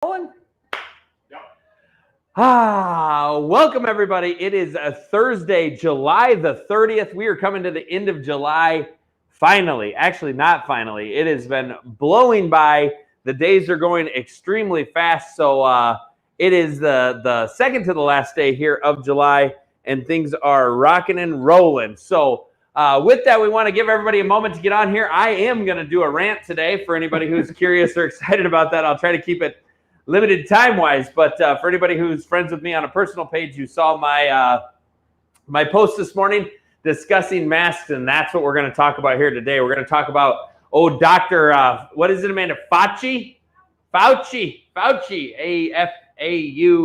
Yep. Welcome everybody. It is a Thursday, July the 30th. We are coming to the end of July. Finally, actually not finally. It has been blowing by. The days are going extremely fast. So it is the second to the last day here of July, and things are rocking and rolling. So with that, we want to give everybody a moment to get on here. I am going to do a rant today for anybody who's curious or excited about that. I'll try to keep it limited time-wise, but for anybody who's friends with me on a personal page, you saw my my post this morning discussing masks, and that's what we're going to talk about here today. We're going to talk about, Dr. What is it, Amanda? Fauci, A-F-A-U-C-I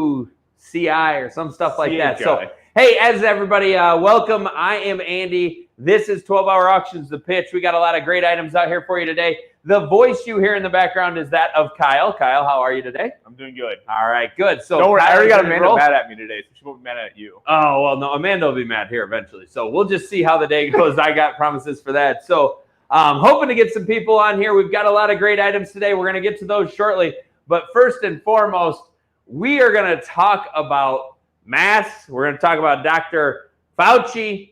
or some stuff like that. So, hey, as everybody, welcome. I am Andy. This is 12-Hour Auctions, The Pitch. We got a lot of great items out here for you today. The voice you hear in the background is that of Kyle. Kyle, how are you today? I'm doing good. All right, good. So don't worry, I already got Amanda mad at me today, so she won't be mad at you. Oh, well, no, Amanda will be mad here eventually. So we'll just see how the day goes. I got promises for that. So hoping to get some people on here. We've got a lot of great items today. We're going to get to those shortly. But first and foremost, we are going to talk about masks. We're going to talk about Dr. Fauci,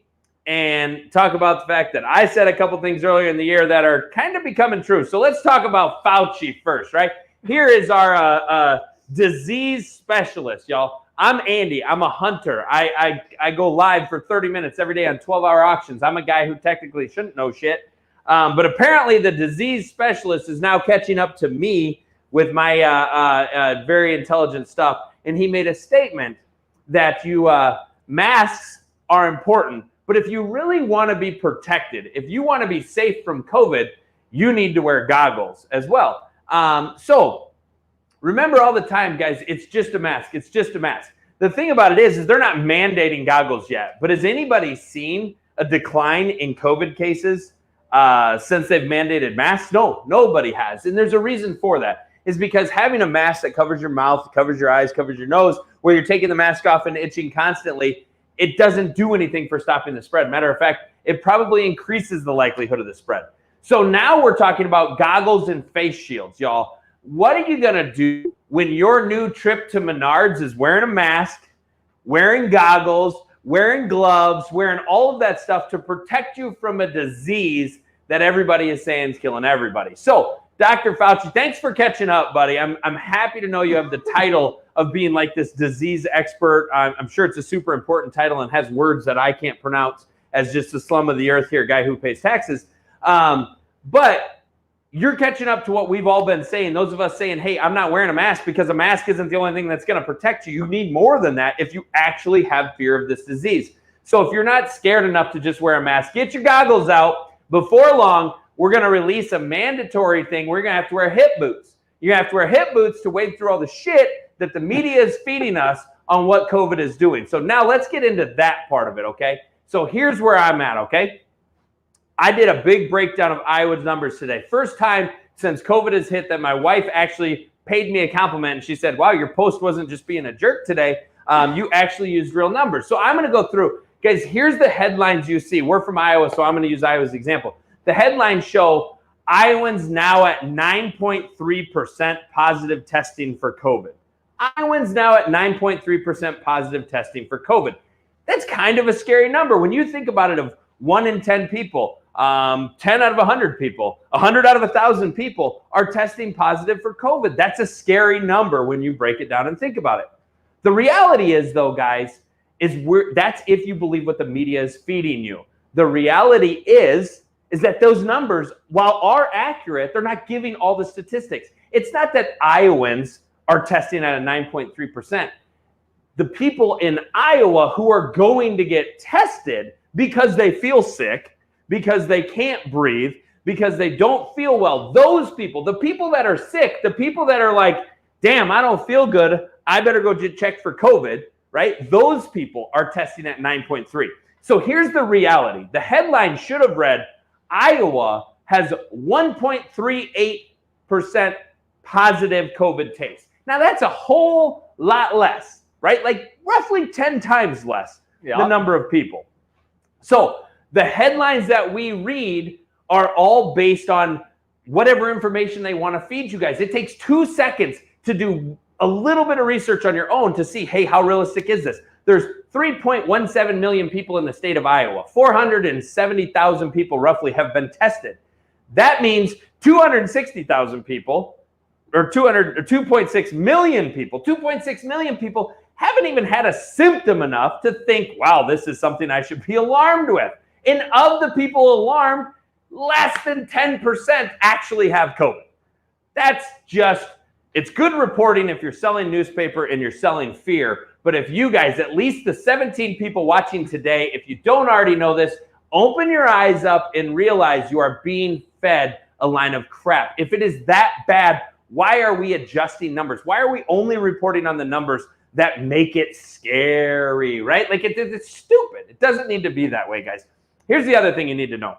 and talk about the fact that I said a couple things earlier in the year that are kind of becoming true. So let's talk about Fauci first, right? Here is our disease specialist, y'all. I'm Andy. I'm a hunter. I go live for 30 minutes every day on 12-Hour Auctions. I'm a guy who technically shouldn't know shit. But apparently the disease specialist is now catching up to me with my very intelligent stuff. And he made a statement that masks are important. But if you really want to be protected, if you want to be safe from COVID, you need to wear goggles as well. So remember all the time, guys, it's just a mask. It's just a mask. The thing about it is they're not mandating goggles yet. But has anybody seen a decline in COVID cases since they've mandated masks? No, nobody has. And there's a reason for that. It's because having a mask that covers your mouth, covers your eyes, covers your nose, where you're taking the mask off and itching constantly, it doesn't do anything for stopping the spread. Matter of fact, it probably increases the likelihood of the spread. So now we're talking about goggles and face shields, y'all. What are you going to do when your new trip to Menards is wearing a mask, wearing goggles, wearing gloves, wearing all of that stuff to protect you from a disease that everybody is saying is killing everybody? So, Dr. Fauci, thanks for catching up, buddy. I'm happy to know you have the title of being like this disease expert. I'm sure it's a super important title and has words that I can't pronounce as just the slum of the earth here, guy who pays taxes. But you're catching up to what we've all been saying. Those of us saying, hey, I'm not wearing a mask because a mask isn't the only thing that's going to protect you. You need more than that if you actually have fear of this disease. So if you're not scared enough to just wear a mask, get your goggles out. Before long, we're going to release a mandatory thing. We're going to have to wear hip boots. You have to wear hip boots to wade through all the shit that the media is feeding us on what COVID is doing. So now let's get into that part of it, okay? So here's where I'm at, okay? I did a big breakdown of Iowa's numbers today. First time since COVID has hit that my wife actually paid me a compliment, and she said, wow, your post wasn't just being a jerk today. You actually used real numbers. So I'm going to go through. Guys, here's the headlines you see. We're from Iowa, so I'm going to use Iowa as an example. The headlines show Iowans now at 9.3% positive testing for COVID. Iowans now at 9.3% positive testing for COVID. That's kind of a scary number. When you think about it, of 1 in 10 people, 10 out of 100 people, 100 out of 1,000 people are testing positive for COVID. That's a scary number when you break it down and think about it. The reality is, though, guys, that's if you believe what the media is feeding you. The reality is that those numbers, while are accurate, they're not giving all the statistics. It's not that Iowans are testing at a 9.3%. The people in Iowa who are going to get tested because they feel sick, because they can't breathe, because they don't feel well, those people, the people that are sick, the people that are like, damn, I don't feel good, I better go get checked for COVID, right? Those people are testing at 9.3. So here's the reality. The headline should have read, Iowa has 1.38% positive COVID case. Now that's a whole lot less, right? Like roughly 10 times less the number of people. So the headlines that we read are all based on whatever information they want to feed you guys. It takes 2 seconds to do a little bit of research on your own to see, hey, how realistic is this? There's 3.17 million people in the state of Iowa. 470,000 people roughly have been tested. That means 260,000 people, or 2.6 million people haven't even had a symptom enough to think, wow, this is something I should be alarmed with. And of the people alarmed, less than 10% actually have COVID. That's just, it's good reporting if you're selling newspaper and you're selling fear. But if you guys, at least the 17 people watching today, if you don't already know this, open your eyes up and realize you are being fed a line of crap. If it is that bad, why are we adjusting numbers? Why are we only reporting on the numbers that make it scary, right? Like it's stupid. It doesn't need to be that way, guys. Here's the other thing you need to know.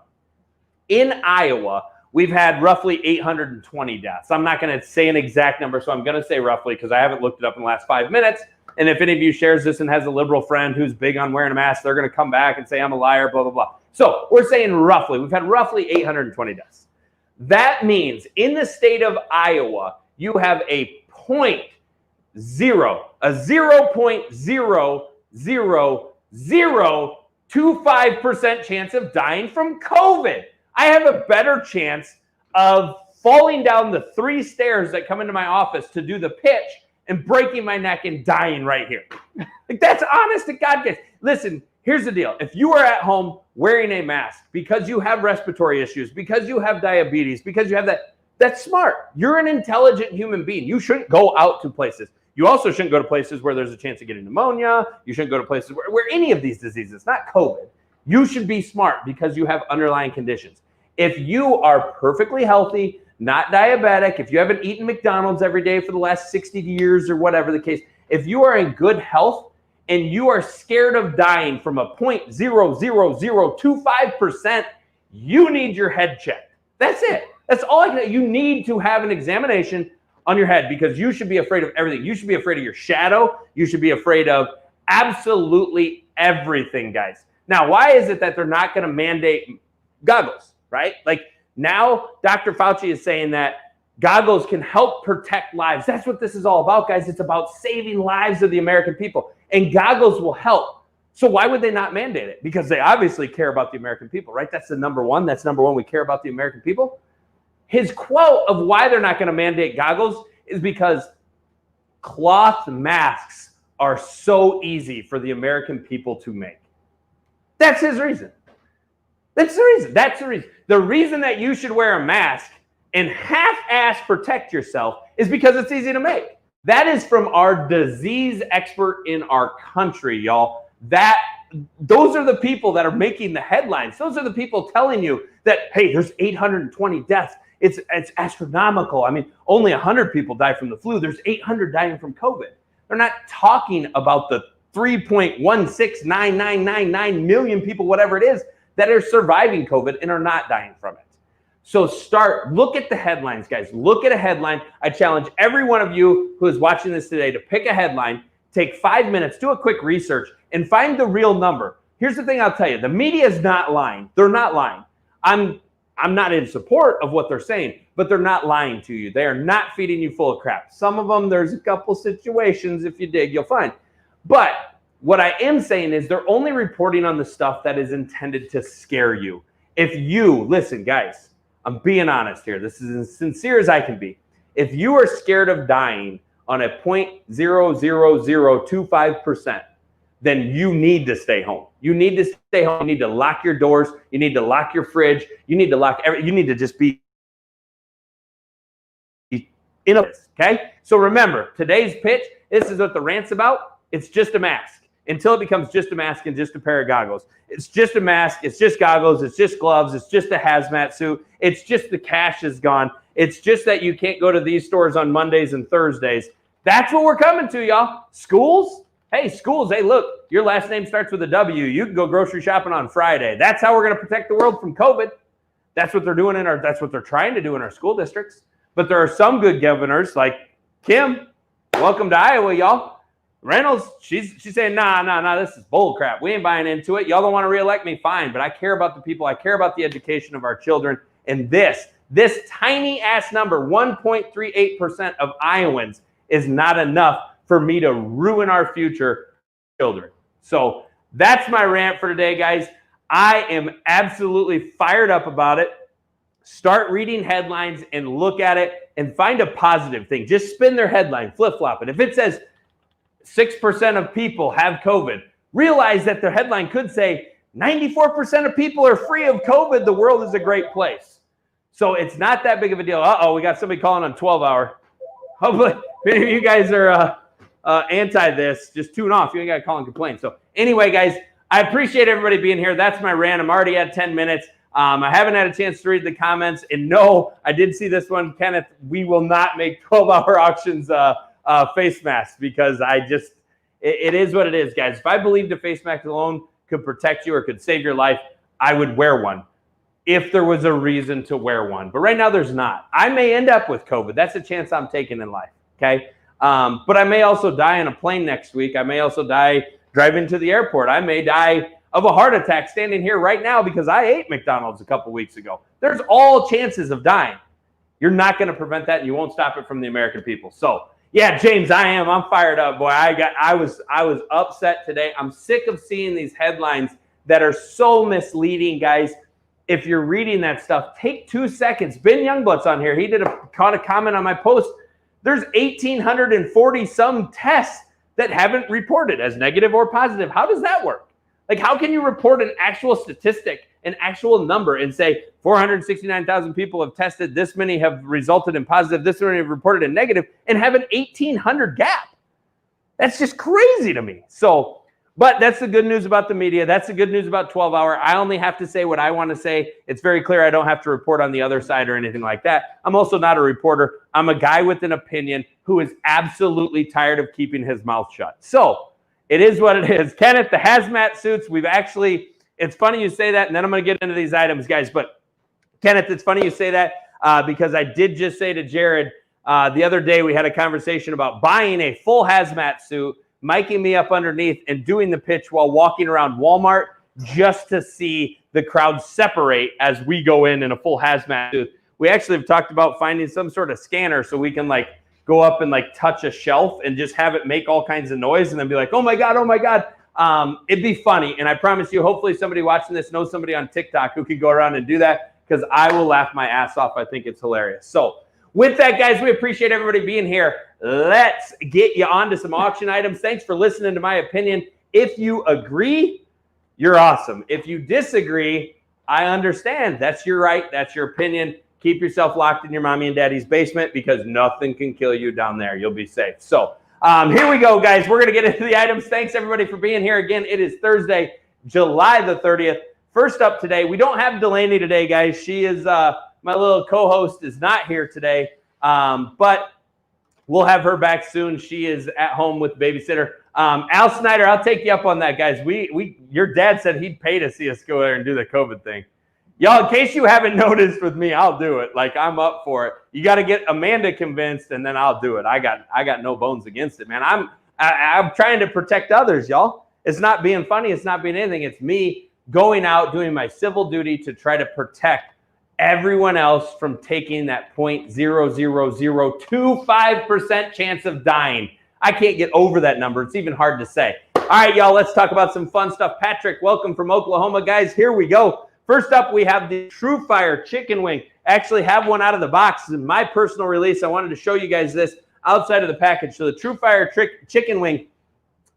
In Iowa, we've had roughly 820 deaths. I'm not going to say an exact number, so I'm going to say roughly because I haven't looked it up in the last 5 minutes. And if any of you shares this and has a liberal friend who's big on wearing a mask, they're going to come back and say I'm a liar, blah, blah, blah. So we're saying roughly, we've had roughly 820 deaths. That means in the state of Iowa, you have a 0.00025% chance of dying from COVID. I have a better chance of falling down the 3 stairs that come into my office to do the pitch and breaking my neck and dying right here. Like, that's honest to God, guys. Listen, here's the deal. If you are at home wearing a mask because you have respiratory issues, because you have diabetes, because you have that, that's smart. You're an intelligent human being. You shouldn't go out to places. You also shouldn't go to places where there's a chance of getting pneumonia. You shouldn't go to places where any of these diseases, not COVID. You should be smart because you have underlying conditions. If you are perfectly healthy, not diabetic, if you haven't eaten McDonald's every day for the last 60 years or whatever the case, if you are in good health and you are scared of dying from a 0.00025%, you need your head checked. That's it. That's all I can. You need to have an examination on your head because you should be afraid of everything. You should be afraid of your shadow. You should be afraid of absolutely everything, guys. Now, why is it that they're not going to mandate goggles, right? Like, now Dr. Fauci is saying that goggles can help protect lives. That's what this is all about, guys. It's about saving lives of the American people, and goggles will help. So why would they not mandate it? Because they obviously care about the American people, right? That's the number one. That's number one. We care about the American people. His quote of why they're not going to mandate goggles is because cloth masks are so easy for the American people to make. That's his reason. That's the reason. That's the reason. The reason that you should wear a mask and half-ass protect yourself is because it's easy to make. That is from our disease expert in our country, y'all. Those are the people that are making the headlines. Those are the people telling you that, hey, there's 820 deaths. It's astronomical. I mean, only 100 people die from the flu. There's 800 dying from COVID. They're not talking about the 3.16999 million people, whatever it is, that are surviving COVID and are not dying from it. So look at the headlines, guys. Look at a headline. I challenge every one of you who is watching this today to pick a headline, take 5 minutes, do a quick research, and find the real number. Here's the thing I'll tell you. The media is not lying. They're not lying. I'm not in support of what they're saying, but they're not lying to you. They are not feeding you full of crap. Some of them, there's a couple situations, if you dig, you'll find. But what I am saying is they're only reporting on the stuff that is intended to scare you. If you, listen, guys, I'm being honest here. This is as sincere as I can be. If you are scared of dying on a 0.00025%, then you need to stay home. You need to stay home. You need to lock your doors. You need to lock your fridge. You need to lock you need to just be in a, okay? So remember, today's pitch, this is what the rant's about. It's just a mask until it becomes just a mask and just a pair of goggles. It's just a mask. It's just goggles. It's just gloves. It's just a hazmat suit. It's just the cash is gone. It's just that you can't go to these stores on Mondays and Thursdays. That's what we're coming to, y'all. Schools? Hey, schools, hey, look, your last name starts with a W. You can go grocery shopping on Friday. That's how we're going to protect the world from COVID. That's what they're doing that's what they're trying to do in our school districts. But there are some good governors like Kim. Welcome to Iowa, y'all. Reynolds, she's saying, nah, this is bull crap. We ain't buying into it. Y'all don't want to reelect me? Fine, but I care about the people. I care about the education of our children. And this tiny ass number, 1.38% of Iowans is not enough for me to ruin our future children. So that's my rant for today, guys. I am absolutely fired up about it. Start reading headlines and look at it and find a positive thing. Just spin their headline, flip-flop it. If it says 6% of people have COVID, realize that their headline could say 94% of people are free of COVID. The world is a great place. So it's not that big of a deal. Uh-oh, we got somebody calling on 12-hour. Hopefully, if any of you guys are anti this, just tune off. You ain't got to call and complain. So anyway, guys, I appreciate everybody being here. That's my rant. I'm already at 10 minutes. I haven't had a chance to read the comments. And no, I did see this one, Kenneth. We will not make 12-hour auctions face masks because it is what it is, guys. If I believed a face mask alone could protect you or could save your life, I would wear one if there was a reason to wear one. But right now there's not. I may end up with COVID. That's a chance I'm taking in life, okay? But I may also die on a plane next week. I may also die driving to the airport. I may die of a heart attack standing here right now because I ate McDonald's a couple weeks ago. There's all chances of dying. You're not going to prevent that, and you won't stop it from the American people. So, yeah, James, I'm fired up, boy. I was upset today. I'm sick of seeing these headlines that are so misleading, guys. If you're reading that stuff, take 2 seconds. Ben Youngblood's on here. He did a comment on my post. There's 1,840 some tests that haven't reported as negative or positive. How does that work? Like, how can you report an actual statistic, an actual number, and say 469,000 people have tested, this many have resulted in positive, this many have reported in negative, and have an 1,800 gap? That's just crazy to me. So, but that's the good news about the media. That's the good news about 12-hour. I only have to say what I want to say. It's very clear. I don't have to report on the other side or anything like that. I'm also not a reporter. I'm a guy with an opinion who is absolutely tired of keeping his mouth shut. So it is what it is. Kenneth, the hazmat suits, it's funny you say that, and then I'm going to get into these items, guys. But Kenneth, it's funny you say that because I did just say to Jared the other day, we had a conversation about buying a full hazmat suit, miking me up underneath and doing the pitch while walking around Walmart just to see the crowd separate as we go in a full hazmat suit. We actually have talked about finding some sort of scanner so we can go up and touch a shelf and just have it make all kinds of noise and then be like, oh my God, oh my God. It'd be funny. And I promise you, hopefully somebody watching this knows somebody on TikTok who can go around and do that because I will laugh my ass off. I think it's hilarious. So with that, guys, we appreciate everybody being here. Let's get you on to some auction items. Thanks for listening to my opinion. If you agree, you're awesome. If you disagree, I understand. That's your right. That's your opinion. Keep yourself locked in your mommy and daddy's basement because nothing can kill you down there. You'll be safe. So here we go, guys. We're going to get into the items. Thanks, everybody, for being here. Again, it is Thursday, July the 30th. First up today, we don't have Delaney today, guys. She is my little co-host is not here today, but we'll have her back soon. She is at home with the babysitter. Al Snyder, I'll take you up on that, guys. Your dad said he'd pay to see us go there and do the COVID thing. Y'all, in case you haven't noticed with me, I'll do it. I'm up for it. You got to get Amanda convinced, and then I'll do it. I got no bones against it, man. I'm trying to protect others, y'all. It's not being funny. It's not being anything. It's me going out, doing my civil duty to try to protect everyone else from taking that 0.00025% chance of dying. I can't get over that number. It's even hard to say. All right, y'all, let's talk about some fun stuff. Patrick, welcome from Oklahoma, guys. Here we go. First up, we have the TruFire chicken wing. I actually have one out of the box. This is my personal release. I wanted to show you guys this outside of the package. So the TruFire chicken wing,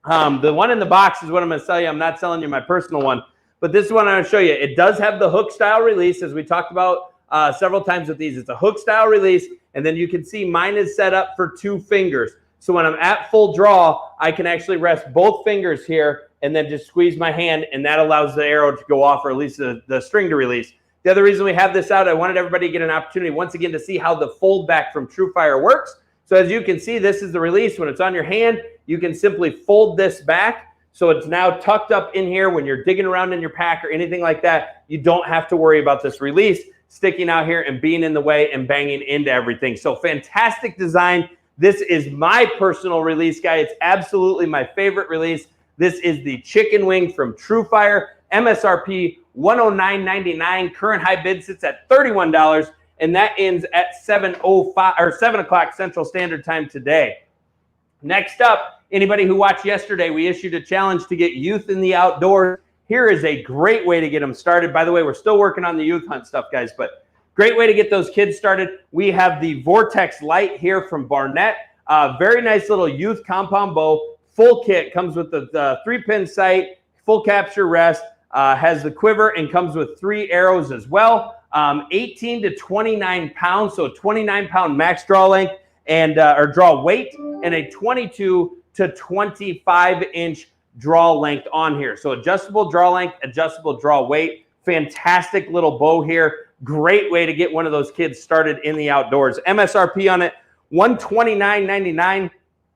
the one in the box is what I'm going to sell you. I'm not selling you my personal one. But this is what I'm going to show you. It does have the hook style release, as we talked about several times with these. It's a hook style release, and then you can see mine is set up for 2 fingers. So when I'm at full draw, I can actually rest both fingers here and then just squeeze my hand, and that allows the arrow to go off, or at least the string to release. The other reason we have this out, I wanted everybody to get an opportunity once again to see how the fold back from TruFire works. So as you can see, this is the release. When it's on your hand, you can simply fold this back. So it's now tucked up in here. When you're digging around in your pack or anything like that, you don't have to worry about this release sticking out here and being in the way and banging into everything. So fantastic design. This is my personal release, guy. It's absolutely my favorite release. This is the chicken wing from TruFire, MSRP $109.99. Current high bid sits at $31, and that ends at 7 o'clock Central Standard Time today. Next up, anybody who watched yesterday, we issued a challenge to get youth in the outdoors. Here is a great way to get them started. By the way, we're still working on the youth hunt stuff, guys, but great way to get those kids started. We have the Vortex Light here from Barnett. Very nice little youth compound bow. Full kit, comes with the 3-pin sight, full capture rest, has the quiver, and comes with 3 arrows as well. 18 to 29 pounds, so 29-pound max draw length and or draw weight, and a 22 to 25-inch draw length on here. So adjustable draw length, adjustable draw weight. Fantastic little bow here. Great way to get one of those kids started in the outdoors. MSRP on it, $129.99.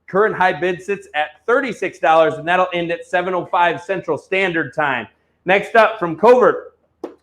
Current high bid sits at $36, and that'll end at 7:05 Central Standard Time. Next up from Covert,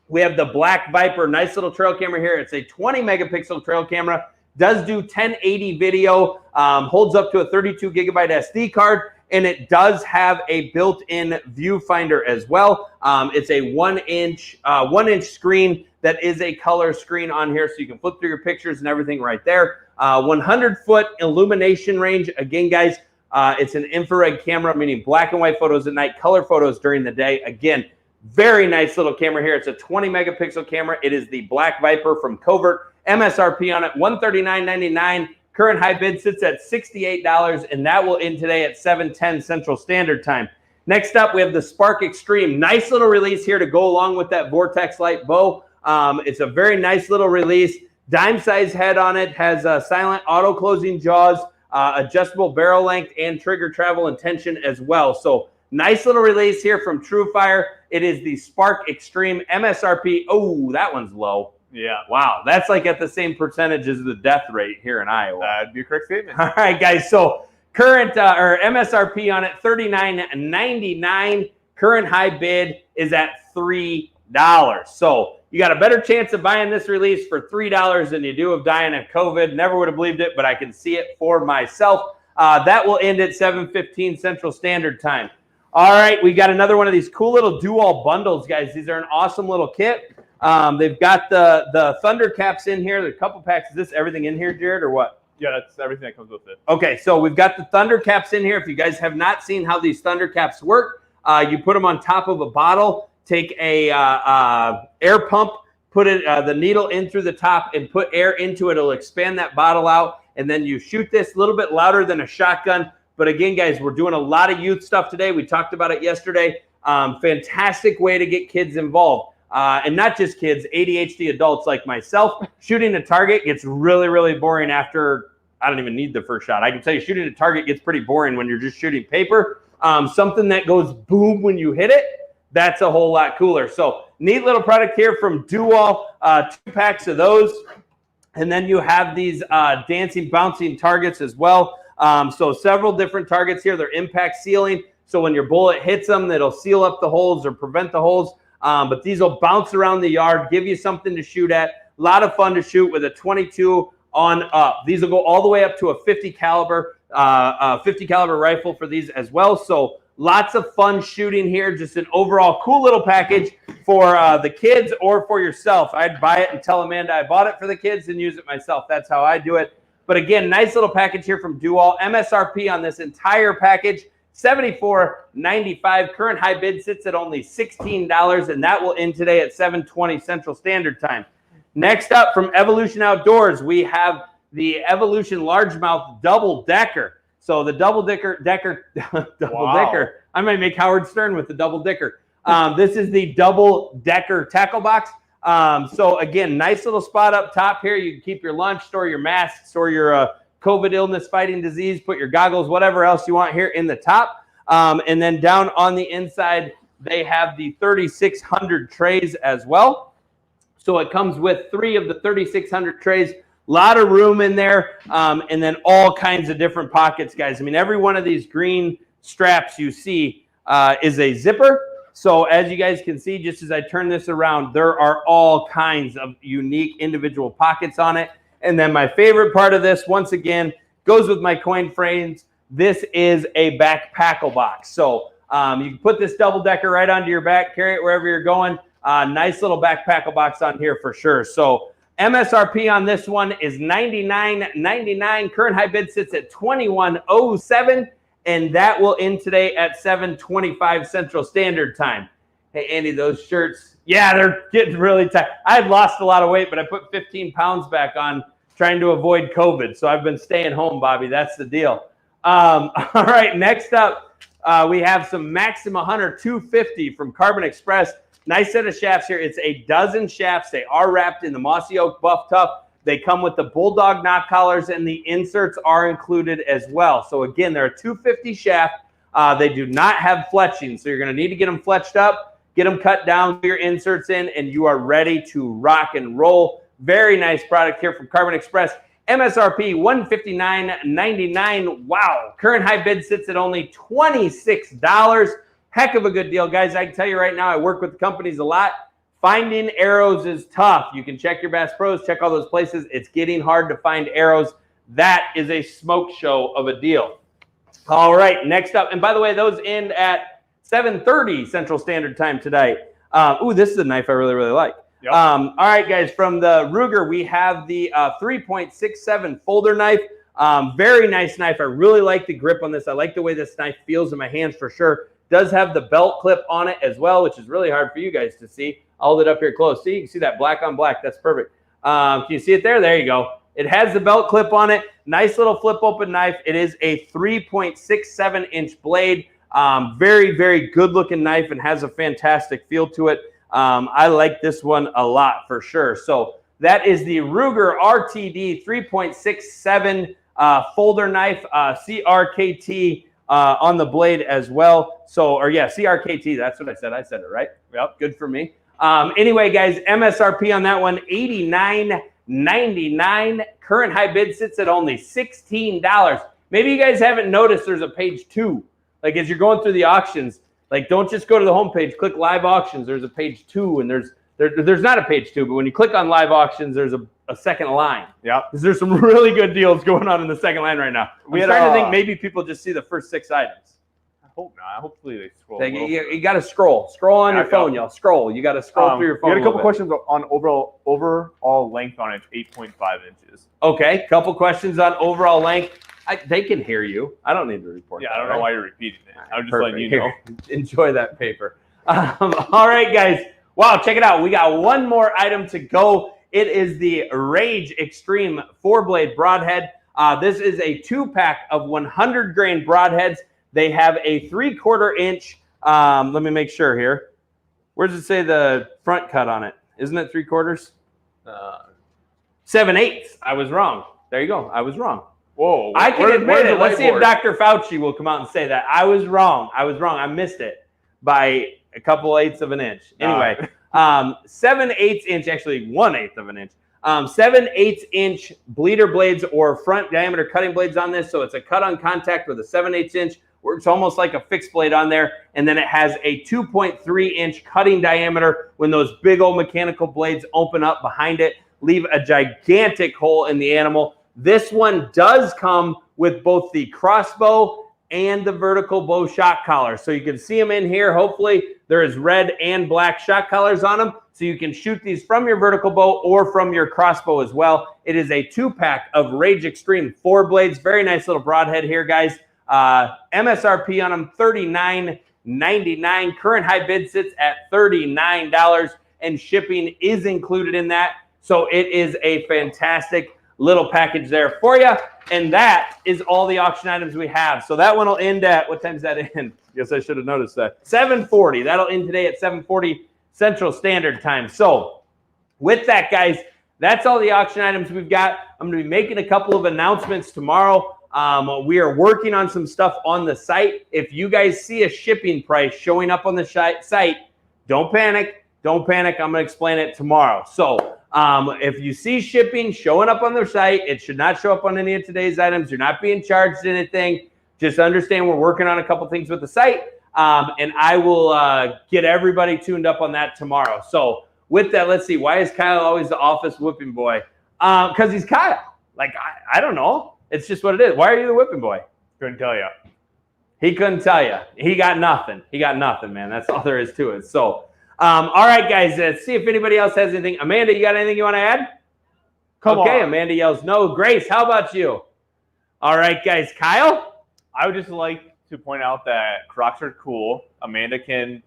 we have the Black Viper. Nice little trail camera here. It's a 20 megapixel trail camera. Does do 1080 video. Holds up to a 32 gigabyte SD card. And it does have a built-in viewfinder as well. It's a 1-inch screen that is a color screen on here, so you can flip through your pictures and everything right there. 100-foot illumination range. Again, guys, it's an infrared camera, meaning black and white photos at night, color photos during the day. Again, very nice little camera here. It's a 20 megapixel camera. It is the Black Viper from Covert. MSRP on it, $139.99. Current high bid sits at $68, and that will end today at 7:10 Central Standard Time. Next up, we have the Spark Extreme. Nice little release here to go along with that Vortex Light bow. It's a very nice little release. Dime size head on it, has silent auto closing jaws, adjustable barrel length, and trigger travel and tension as well. So nice little release here from TrueFire. It is the Spark Extreme. MSRP. Oh, that one's low. Yeah. Wow, that's like at the same percentage as the death rate here in Iowa. That'd be a correct statement. All right, guys. So current or MSRP on it, $39.99. Current high bid is at $3. So you got a better chance of buying this release for $3 than you do of dying of COVID. Never would have believed it, but I can see it for myself. That will end at 7:15 Central Standard Time. All right, we got another one of these cool little do-all bundles, guys. These are an awesome little kit. They've got the Thunder Caps in here. There's a couple packs. Is this everything in here, Jared, or what? Yeah, that's everything that comes with it. Okay, so we've got the Thunder Caps in here. If you guys have not seen how these Thunder Caps work, you put them on top of a bottle, take a air pump, put it the needle in through the top, and put air into it. It'll expand that bottle out, and then you shoot this a little bit louder than a shotgun. But again, guys, we're doing a lot of youth stuff today. We talked about it yesterday. Fantastic way to get kids involved. And not just kids, ADHD adults like myself. Shooting a target gets really, really boring after, I don't even need the first shot. I can tell you shooting a target gets pretty boring when you're just shooting paper. Something that goes boom when you hit it, that's a whole lot cooler. So neat little product here from Do-All, 2 packs of those. And then you have these dancing, bouncing targets as well. So several different targets here. They're impact sealing. So when your bullet hits them, it'll seal up the holes or prevent the holes. But these will bounce around the yard, give you something to shoot at. A lot of fun to shoot with a 22 on up. These will go all the way up to a 50 caliber rifle for these as well. So lots of fun shooting here. Just an overall cool little package for the kids or for yourself. I'd buy it and tell Amanda I bought it for the kids and use it myself. That's how I do it. But again, nice little package here from Do-All. MSRP on this entire package, $74.95. Current high bid sits at only $16, and that will end today at 7:20 Central Standard Time. Next up from Evolution Outdoors, we have the Evolution Largemouth Double Decker. So the double decker, I might make Howard Stern with the double decker. This is the double decker tackle box. So again, nice little spot up top here. You can keep your lunch, store your masks, store your COVID illness fighting disease, put your goggles, whatever else you want here in the top. And then down on the inside, they have the 3600 trays as well. So it comes with 3 of the 3600 trays. A lot of room in there, and then all kinds of different pockets, guys. I mean, every one of these green straps you see is a zipper. So as you guys can see, just as I turn this around, there are all kinds of unique individual pockets on it. And then my favorite part of this, once again, goes with my coin frames. This is a backpackle box. So you can put this double decker right onto your back, carry it wherever you're going. Nice little backpackle box on here for sure. So MSRP on this one is $99.99. Current high bid sits at $21.07, and that will end today at 7:25 Central Standard Time. Hey, Andy, those shirts, yeah, they're getting really tight. I had lost a lot of weight, but I put 15 pounds back on trying to avoid COVID, so I've been staying home, Bobby. That's the deal. All right, next up, we have some Maxima Hunter 250 from Carbon Express. Nice set of shafts here. It's a dozen shafts. They are wrapped in the Mossy Oak Buff Tough. They come with the Bulldog knock collars, and the inserts are included as well. So again, they're a 250 shaft. They do not have fletching, so you're going to need to get them fletched up, get them cut down, put your inserts in, and you are ready to rock and roll. Very nice product here from Carbon Express. MSRP $159.99. Wow. Current high bid sits at only $26. Heck of a good deal, guys. I can tell you right now, I work with companies a lot. Finding arrows is tough. You can check your Bass Pros, check all those places. It's getting hard to find arrows. That is a smoke show of a deal. All right, next up. And by the way, those end at 7:30 Central Standard Time today. Ooh, this is a knife I really, really like. Yep. All right, guys, from the Ruger, we have the 3.67 folder knife. Very nice knife. I really like the grip on this. I like the way this knife feels in my hands for sure. Does have the belt clip on it as well, which is really hard for you guys to see. I'll hold it up here close. See, you can see that black on black. That's perfect. Can you see it there? There you go. It has the belt clip on it. Nice little flip open knife. It is a 3.67-inch blade. Very, very good looking knife and has a fantastic feel to it. I like this one a lot for sure. So that is the Ruger RTD 3.67 folder knife, CRKT on the blade as well. So, or yeah, CRKT, that's what I said. I said it right. Yep, good for me. Anyway, guys, MSRP on that one, $89.99. Current high bid sits at only $16. Maybe you guys haven't noticed there's a page 2. Like as you're going through the auctions, like don't just go to the homepage, click live auctions. There's a page 2, and there's not a page 2, but when you click on live auctions, there's a second line. Yeah. Because there's some really good deals going on in the second line right now. I'm trying to think maybe people just see the first 6 items. I hope not. Hopefully they scroll. You got to scroll. Scroll on your phone, y'all. Scroll. You got to scroll through your phone. We had a couple questions on overall length on it, 8.5 inches. Okay, couple questions on overall length. They can hear you. I don't need to report. Yeah, that, I don't know why you're repeating it. I'm just letting you know. Enjoy that paper. All right, guys. Wow, check it out. We got one more item to go. It is the Rage Extreme 4-blade broadhead. This is a 2-pack of 100 grain broadheads. They have a 3/4 inch. Let me make sure here. Where does it say the front cut on it? Isn't it 3/4? 7/8. I was wrong. There you go. I was wrong. Whoa. I can admit it. Let's see if Dr. Fauci will come out and say that. I was wrong. I missed it by a couple eighths of an inch. Anyway, 7/8 inch, actually 1/8 of an inch. 7/8 inch bleeder blades or front diameter cutting blades on this. So it's a cut on contact with a 7/8 inch. Works almost like a fixed blade on there. And then it has a 2.3 inch cutting diameter when those big old mechanical blades open up behind it, leave a gigantic hole in the animal. This one does come with both the crossbow and the vertical bow shock collar. So you can see them in here. Hopefully there is red and black shock collars on them. So you can shoot these from your vertical bow or from your crossbow as well. It is a 2-pack of Rage Extreme 4 blades. Very nice little broadhead here, guys. MSRP on them, $39.99. Current high bid sits at $39, and shipping is included in that. So it is a fantastic little package there for you. And that is all the auction items we have. So that one will end at, what time does that end? Guess I should have noticed that. 7:40. That'll end today at 7:40 Central Standard Time. So with that, guys, that's all the auction items we've got. I'm going to be making a couple of announcements tomorrow. We are working on some stuff on the site. If you guys see a shipping price showing up on the site, don't panic. Don't panic. I'm going to explain it tomorrow. So if you see shipping showing up on their site, it should not show up on any of today's items. You're not being charged anything. Just understand we're working on a couple things with the site, and I will get everybody tuned up on that tomorrow. So with that, let's see. Why is Kyle always the office whipping boy? Because he's Kyle. Like, I don't know. It's just what it is. Why are you the whipping boy? Couldn't tell you. He couldn't tell you. He got nothing. He got nothing, man. That's all there is to it. So, all right, guys. Let's see if anybody else has anything. Amanda, you got anything you want to add? Come Okay, on. Amanda yells no. Grace, how about you? All right, guys. Kyle? I would just like to point out that Crocs are cool. Amanda can,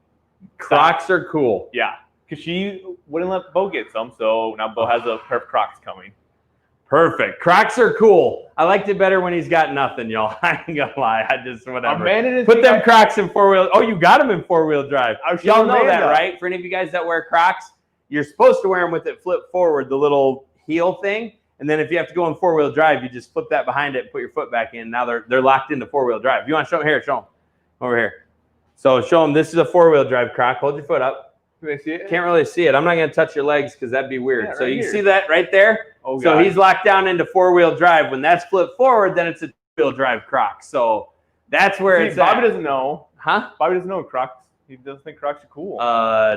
Crocs are cool. yeah, because she wouldn't let Bo get some, so now Bo has a pair of Crocs coming. Perfect. Crocs are cool. I liked it better when he's got nothing, y'all. I ain't gonna lie. I just whatever. Amanda didn't Put think them Crocs in 4-wheel. Oh, you got them in 4-wheel drive. I was Y'all showing know that, Amanda. right? For any of you guys that wear Crocs, you're supposed to wear them with it flip forward, the little heel thing. And then if you have to go in 4-wheel drive, you just flip that behind it and put your foot back in. Now they're locked into 4-wheel drive. If you want to show them here, show them over here. So show them this is a 4-wheel drive Croc. Hold your foot up. Can they see it? Can't really see it. I'm not going to touch your legs because that'd be weird. Yeah, So right you here. see that right there? Oh, So God. he's locked down into 4-wheel drive. When that's flipped forward, then it's a 2-wheel drive Croc. So that's where See, it's Bobby at. doesn't know. Huh? Bobby doesn't know Crocs. He doesn't think Crocs are cool.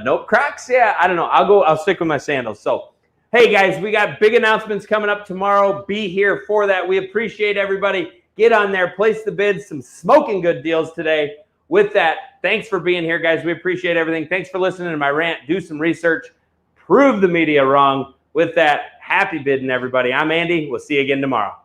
Nope. Crocs? Yeah, I don't know. I'll stick with my sandals. So, hey, guys, we got big announcements coming up tomorrow. Be here for that. We appreciate everybody. Get on there. Place the bids. Some smoking good deals today. With that, thanks for being here, guys. We appreciate everything. Thanks for listening to my rant. Do some research. Prove the media wrong. With that, happy bidding, everybody. I'm Andy. We'll see you again tomorrow.